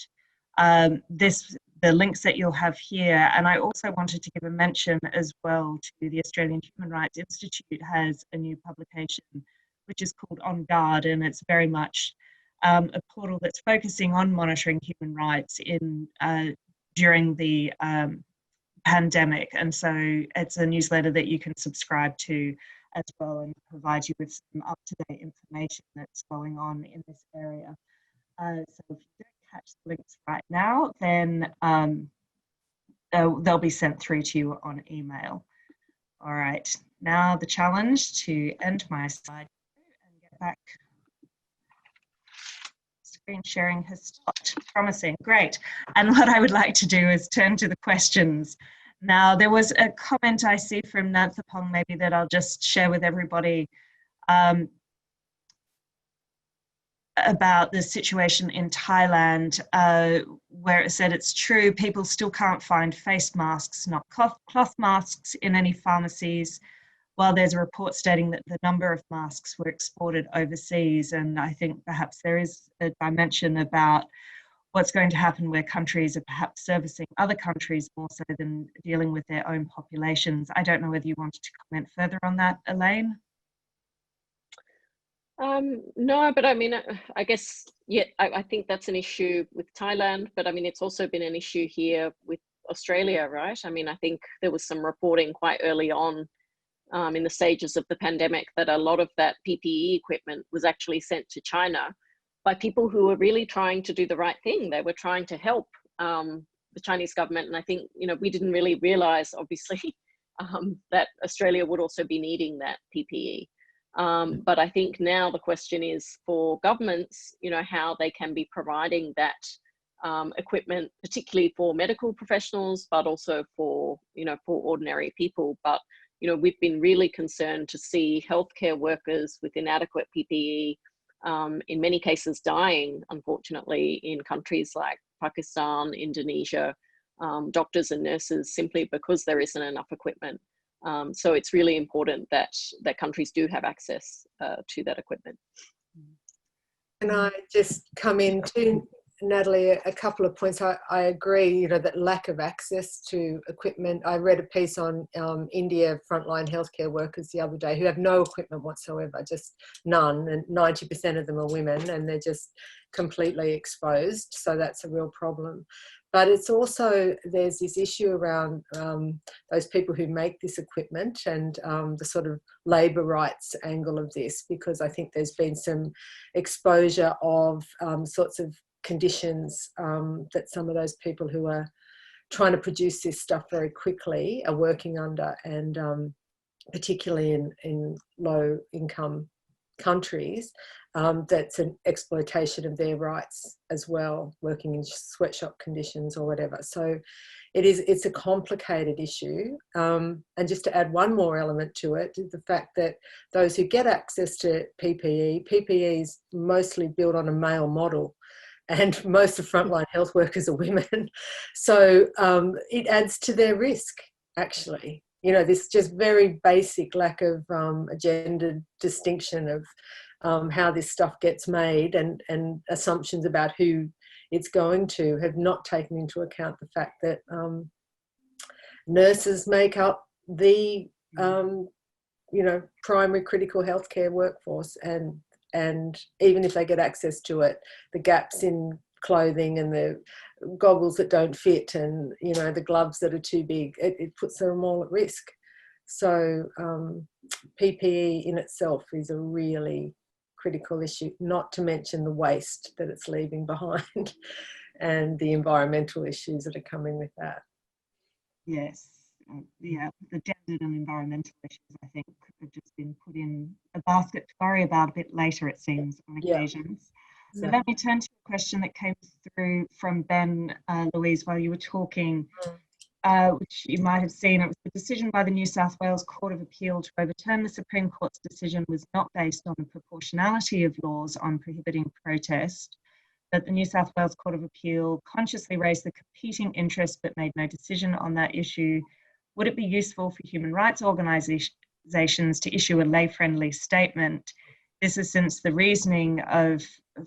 the links that you'll have here. And I also wanted to give a mention as well to the Australian Human Rights Institute has a new publication which is called On Guard, and it's very much a portal that's focusing on monitoring human rights during the pandemic. And so it's a newsletter that you can subscribe to as well, and provide you with some up-to-date information that's going on in this area. So if you don't catch the links right now, then they'll be sent through to you on email. All right, now the challenge to end my slide and get back. Screen sharing has stopped. Promising, great. And what I would like to do is turn to the questions. Now, there was a comment I see from Nanthapong maybe that I'll just share with everybody about the situation in Thailand, where it said it's true, people still can't find face masks, not cloth masks in any pharmacies, while there's a report stating that the number of masks were exported overseas. And I think perhaps there is a dimension about what's going to happen where countries are perhaps servicing other countries more so than dealing with their own populations. I don't know whether you wanted to comment further on that, Elaine? No, but I mean, I guess, yeah, I think that's an issue with Thailand, but I mean, it's also been an issue here with Australia, right? I mean, I think there was some reporting quite early on in the stages of the pandemic that a lot of that PPE equipment was actually sent to China by people who were really trying to do the right thing. They were trying to help the Chinese government. And I think, you know, we didn't really realize, obviously, that Australia would also be needing that PPE. But I think now the question is for governments, you know, how they can be providing that equipment, particularly for medical professionals, but also for, you know, for ordinary people. But, you know, we've been really concerned to see healthcare workers with inadequate PPE, in many cases dying, unfortunately, in countries like Pakistan, Indonesia, doctors and nurses, simply because there isn't enough equipment. So it's really important that countries do have access to that equipment. Can I just come in too, Natalie, a couple of points. I agree, you know, that lack of access to equipment. I read a piece on India frontline healthcare workers the other day who have no equipment whatsoever, just none, and 90% of them are women, and they're just completely exposed. So that's a real problem. But it's also, there's this issue around those people who make this equipment and the sort of labour rights angle of this, because I think there's been some exposure of sorts of conditions that some of those people who are trying to produce this stuff very quickly are working under, and particularly in low income countries, that's an exploitation of their rights as well, working in sweatshop conditions or whatever. So it's a complicated issue. And just to add one more element to it, the fact that those who get access to PPE is mostly built on a male model, and most of frontline health workers are women. So it adds to their risk, actually. You know, this just very basic lack of a gender distinction of how this stuff gets made, and assumptions about who it's going to have not taken into account the fact that nurses make up the primary critical healthcare workforce, and even if they get access to it, the gaps in clothing and the goggles that don't fit and the gloves that are too big, it puts them all at risk. So PPE in itself is a really critical issue, not to mention the waste that it's leaving behind and the environmental issues that are coming with that. Yes, yeah, the gendered and environmental issues, I think, have just been put in a basket to worry about a bit later, it seems, on occasions. So let me turn to a question that came through from Ben, Louise, while you were talking, which you might have seen. It was the decision by the New South Wales Court of Appeal to overturn the Supreme Court's decision was not based on the proportionality of laws on prohibiting protest, but the New South Wales Court of Appeal consciously raised the competing interests but made no decision on that issue. Would it be useful for human rights organisations to issue a lay-friendly statement? This is since the reasoning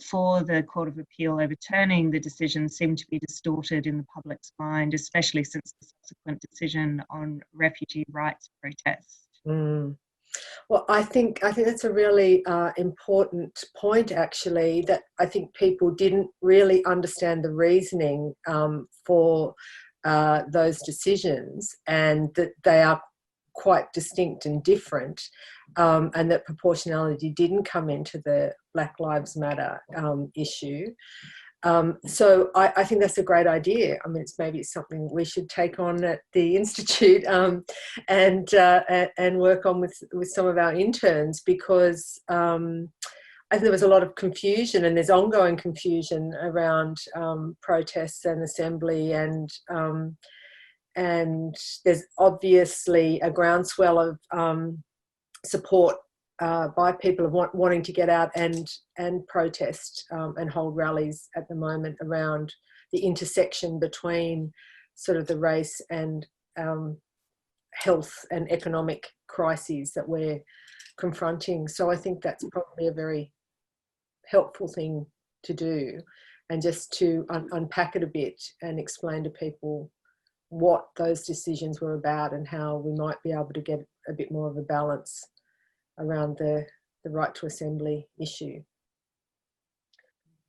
for the Court of Appeal overturning the decision seemed to be distorted in the public's mind, especially since the subsequent decision on refugee rights protests. Well, I think that's a really important point, actually, that I think people didn't really understand the reasoning for those decisions, and that they are quite distinct and different, and that proportionality didn't come into the Black Lives Matter issue. So I think that's a great idea. I mean, maybe it's something we should take on at the Institute and work on with some of our interns, because I think there was a lot of confusion, and there's ongoing confusion around protests and assembly, and there's obviously a groundswell of support by people of wanting to get out and protest and hold rallies at the moment around the intersection between sort of the race and health and economic crises that we're confronting. So I think that's probably a very helpful thing to do, and just to unpack it a bit and explain to people what those decisions were about and how we might be able to get a bit more of a balance around the right to assembly issue.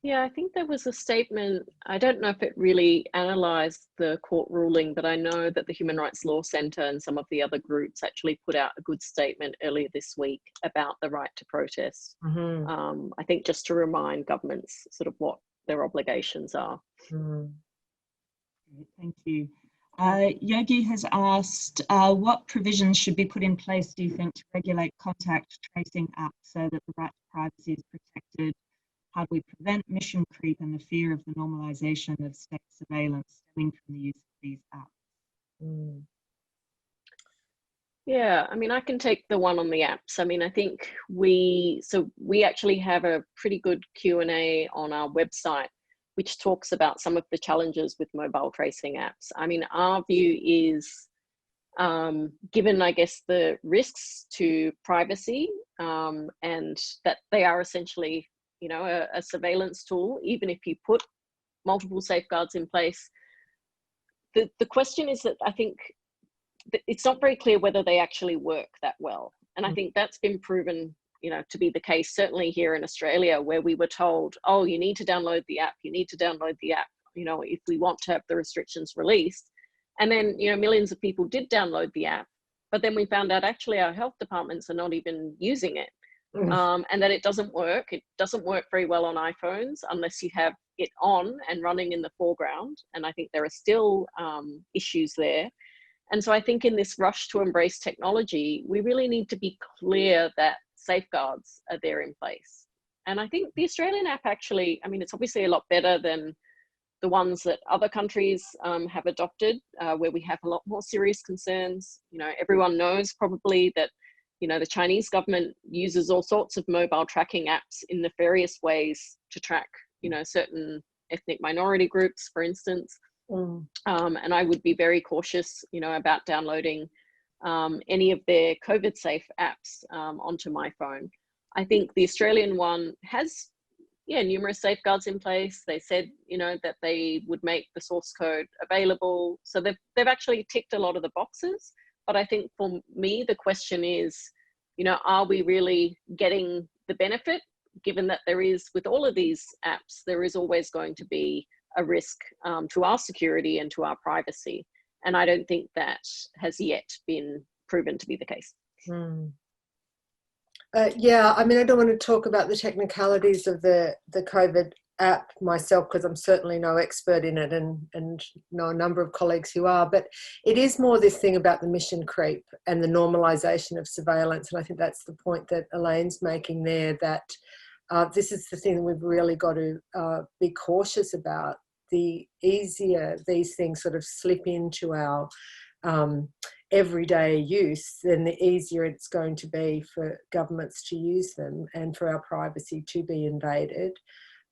Yeah, I think there was a statement, I don't know if it really analysed the court ruling, but I know that the Human Rights Law Centre and some of the other groups actually put out a good statement earlier this week about the right to protest. I think just to remind governments sort of what their obligations are. Thank you. Yogi has asked, what provisions should be put in place, do you think, to regulate contact tracing apps so that the right to privacy is protected? How do we prevent mission creep and the fear of the normalisation of state surveillance stemming from the use of these apps? Yeah, I mean, I can take the one on the apps. I mean, I think we actually have a pretty good Q&A on our website, which talks about some of the challenges with mobile tracing apps. I mean, our view is, given, I guess, the risks to privacy and that they are essentially, a surveillance tool, even if you put multiple safeguards in place, the question is that I think it's not very clear whether they actually work that well. And I think that's been proven to be the case, certainly here in Australia, where we were told, oh, you need to download the app, if we want to have the restrictions released. And then, millions of people did download the app, but then we found out actually our health departments are not even using it. And that it doesn't work. It doesn't work very well on iPhones unless you have it on and running in the foreground. And I think there are still issues there. And so I think in this rush to embrace technology, we really need to be clear that safeguards are there in place. And I think the Australian app actually, I mean, it's obviously a lot better than the ones that other countries have adopted, where we have a lot more serious concerns. Everyone knows probably that, the Chinese government uses all sorts of mobile tracking apps in nefarious ways to track, certain ethnic minority groups, for instance. And I would be very cautious, about downloading any of their COVID safe apps onto my phone. I think the Australian one has, numerous safeguards in place. They said, that they would make the source code available. So they've actually ticked a lot of the boxes. But I think for me, the question is, you know, are we really getting the benefit, given that there is, with all of these apps, there is always going to be a risk to our security and to our privacy. And I don't think that has yet been proven to be the case. Yeah, I mean, I don't want to talk about the technicalities of the COVID app myself, because I'm certainly no expert in it, and know a number of colleagues who are, but it is more this thing about the mission creep and the normalisation of surveillance. And I think that's the point that Elaine's making there, that this is the thing that we've really got to be cautious about. The easier these things sort of slip into our everyday use, then the easier it's going to be for governments to use them and for our privacy to be invaded.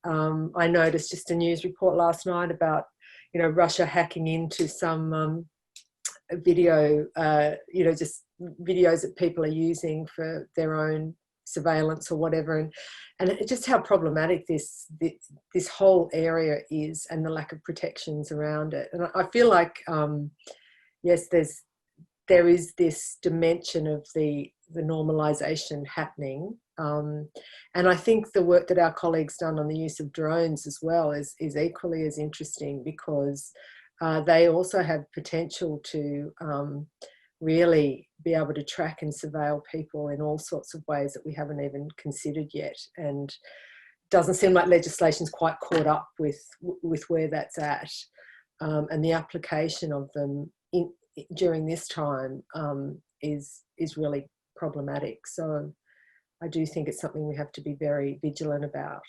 I noticed just a news report last night about, you know, Russia hacking into some video, you know, just videos that people are using for their own surveillance or whatever, and just how problematic this whole area is, and the lack of protections around it. And I feel like yes, there is this dimension of the normalisation happening, and I think the work that our colleagues done on the use of drones as well is equally as interesting, because they also have potential to really be able to track and surveil people in all sorts of ways that we haven't even considered yet. And it doesn't seem like legislation's quite caught up with where that's at, and the application of them during this time is really problematic. So I do think it's something we have to be very vigilant about.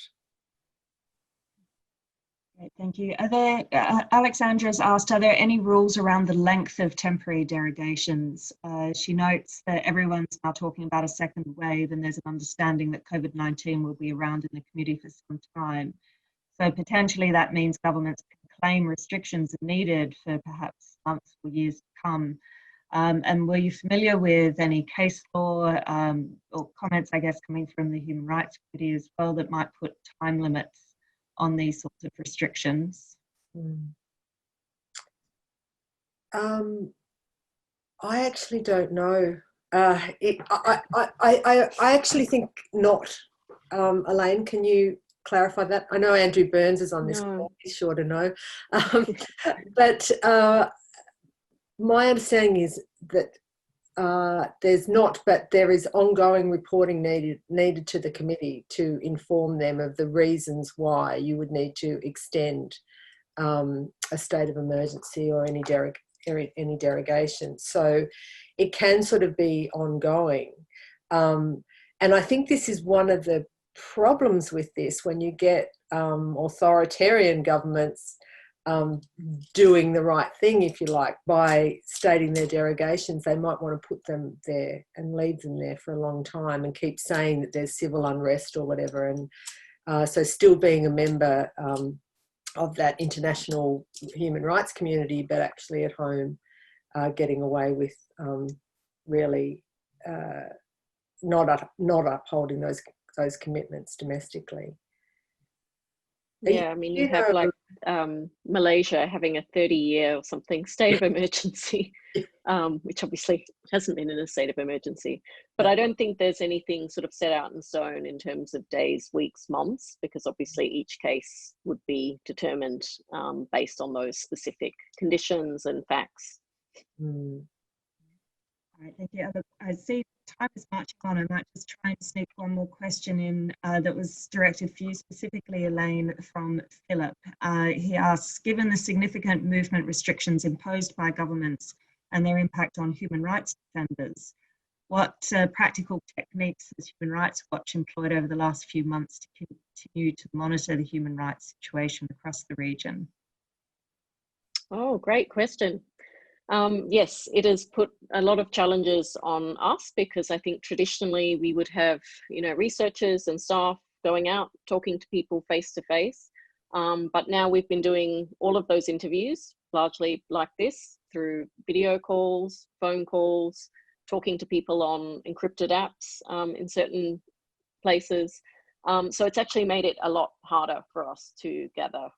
Great, thank you. Are there, Alexandra's asked, are there any rules around the length of temporary derogations? She notes that everyone's now talking about a second wave, and there's an understanding that COVID-19 will be around in the community for some time. So potentially that means governments can claim restrictions are needed for perhaps months or years to come. And were you familiar with any case law or comments, I guess, coming from the Human Rights Committee as well, that might put time limits on these sorts of restrictions? I actually don't know. I actually think not. Elaine, can you clarify that? I know Andrew Burns is on this call, he's sure to know. But my understanding is that there's not, but there is ongoing reporting needed to the committee to inform them of the reasons why you would need to extend a state of emergency or any derogation. So it can sort of be ongoing. And I think this is one of the problems with this, when you get authoritarian governments doing the right thing, if you like, by stating their derogations. They might want to put them there and leave them there for a long time and keep saying that there's civil unrest or whatever. And so still being a member of that international human rights community, but actually at home getting away with really not upholding those commitments domestically. Yeah, I mean, you have like Malaysia having a 30-year or something state of emergency, which obviously hasn't been in a state of emergency. But I don't think there's anything sort of set out in stone in terms of days, weeks, months, because obviously each case would be determined based on those specific conditions and facts. All right, thank you. I see time is marching on. I might just try and sneak one more question in that was directed for you specifically, Elaine, from Philip. He asks, given the significant movement restrictions imposed by governments and their impact on human rights defenders, what practical techniques has Human Rights Watch employed over the last few months to continue to monitor the human rights situation across the region? Oh, great question. Yes, it has put a lot of challenges on us, because I think traditionally we would have, you know, researchers and staff going out, talking to people face to face. But now we've been doing all of those interviews largely like this, through video calls, phone calls, talking to people on encrypted apps in certain places. So it's actually made it a lot harder for us to gather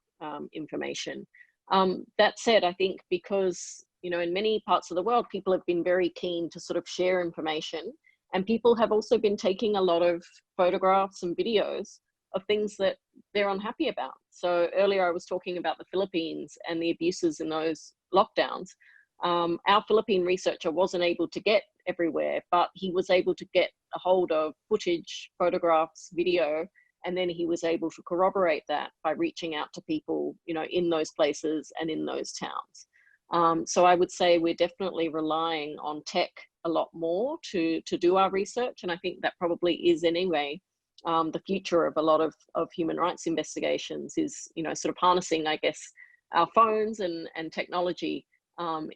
information. That said, I think because, you know, in many parts of the world, people have been very keen to sort of share information And people have also been taking a lot of photographs and videos of things that they're unhappy about. So earlier I was talking about the Philippines and the abuses in those lockdowns. Our Philippine researcher wasn't able to get everywhere, but he was able to get a hold of footage, photographs, video, and then he was able to corroborate that by reaching out to people, you know, in those places and in those towns. So I would say we're definitely relying on tech a lot more to do our research. And I think that probably is anyway the future of a lot of human rights investigations is, you know, sort of harnessing, I guess, our phones and technology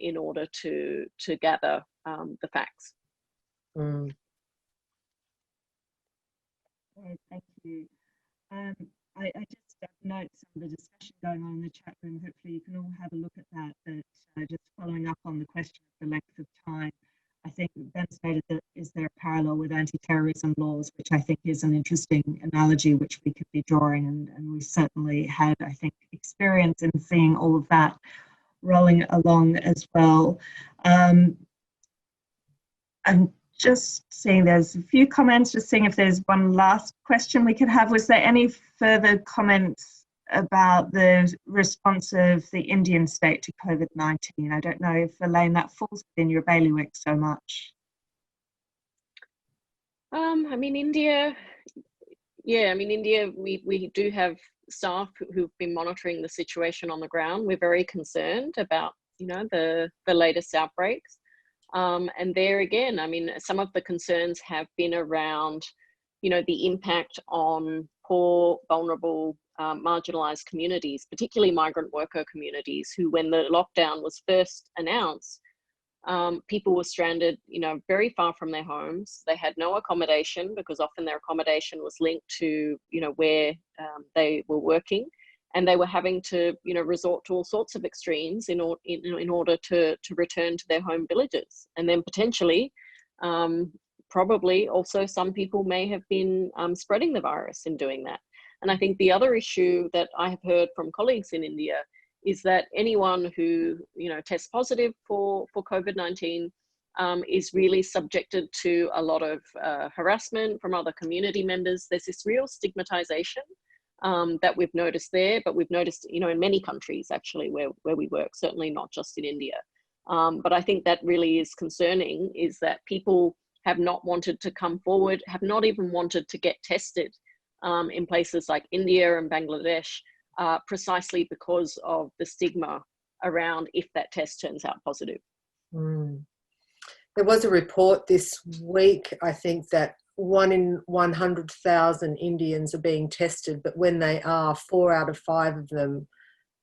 in order to gather the facts. Mm. Thank you. I just note some of the discussion going on in the chat room. Hopefully you can all have a look at that. But just following up on the question of the length of time, I think Ben stated that is there a parallel with anti-terrorism laws, which I think is an interesting analogy which we could be drawing, and we certainly had, I think, experience in seeing all of that rolling along as well. I'm just seeing there's a few comments, just seeing if there's one last question we could have. Was there any further comments about the response of the Indian state to COVID-19? I don't know if, Elaine, that falls within your bailiwick so much. I mean, India, yeah, I mean, India, we do have staff who've been monitoring the situation on the ground. We're very concerned about, you know, the latest outbreaks. And there again, I mean, some of the concerns have been around, you know, the impact on poor, vulnerable, marginalized communities, particularly migrant worker communities, who, when the lockdown was first announced, people were stranded, you know, very far from their homes. They had no accommodation because often their accommodation was linked to, you know, where they were working, and they were having to, you know, resort to all sorts of extremes in order to return to their home villages. And then potentially, probably also some people may have been spreading the virus in doing that. And I think the other issue that I have heard from colleagues in India is that anyone who, you know, tests positive for COVID-19 is really subjected to a lot of harassment from other community members. There's this real stigmatization that we've noticed there, but we've noticed, you know, in many countries actually where we work, certainly not just in India. But I think that really is concerning, is that people have not wanted to come forward, have not even wanted to get tested in places like India and Bangladesh, precisely because of the stigma around if that test turns out positive. Mm. There was a report this week, I think, that 1 in 100,000 Indians are being tested, but when they are, 4 out of 5 of them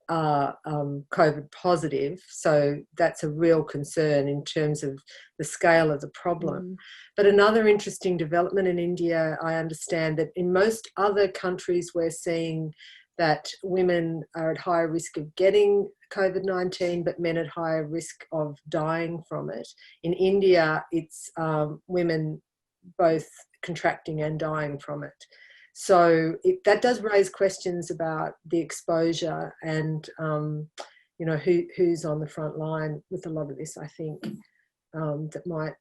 are COVID positive. So that's a real concern in terms of the scale of the problem. But another interesting development in India, I understand that in most other countries we're seeing that women are at higher risk of getting COVID-19, but men at higher risk of dying from it. In India, it's women both contracting and dying from it. So that does raise questions about the exposure and, you know, who's on the front line with a lot of this, I think, that might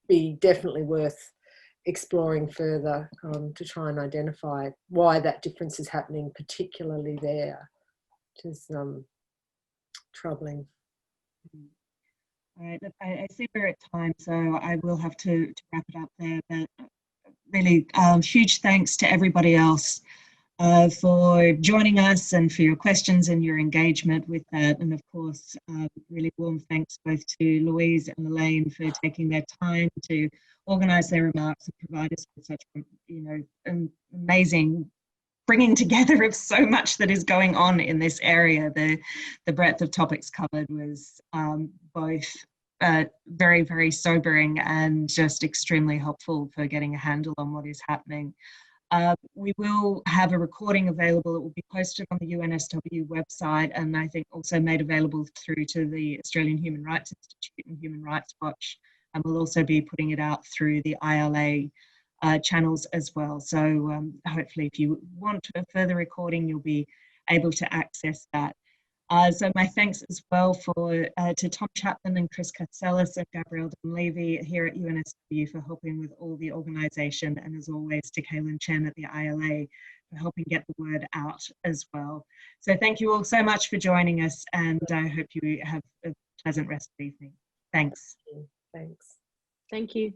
be definitely worth exploring further to try and identify why that difference is happening, particularly there, which is troubling. All right, I see we're at time, so I will have to wrap it up there. But really, huge thanks to everybody else for joining us and for your questions and your engagement with that. And of course, really warm thanks both to Louise and Elaine for taking their time to organise their remarks and provide us with such, you know, an amazing bringing together of so much that is going on in this area. The breadth of topics covered was both very, very sobering and just extremely helpful for getting a handle on what is happening. We will have a recording available. It will be posted on the UNSW website, and I think also made available through to the Australian Human Rights Institute and Human Rights Watch, and we'll also be putting it out through the ILA channels as well. So hopefully if you want a further recording, you'll be able to access that. So my thanks as well to Tom Chapman and Chris Katselis and Gabrielle Dunleavy here at UNSW for helping with all the organisation, and as always to Kaylin Chen at the ILA for helping get the word out as well. So thank you all so much for joining us, and I hope you have a pleasant rest of the evening. Thanks. Thanks. Thank you.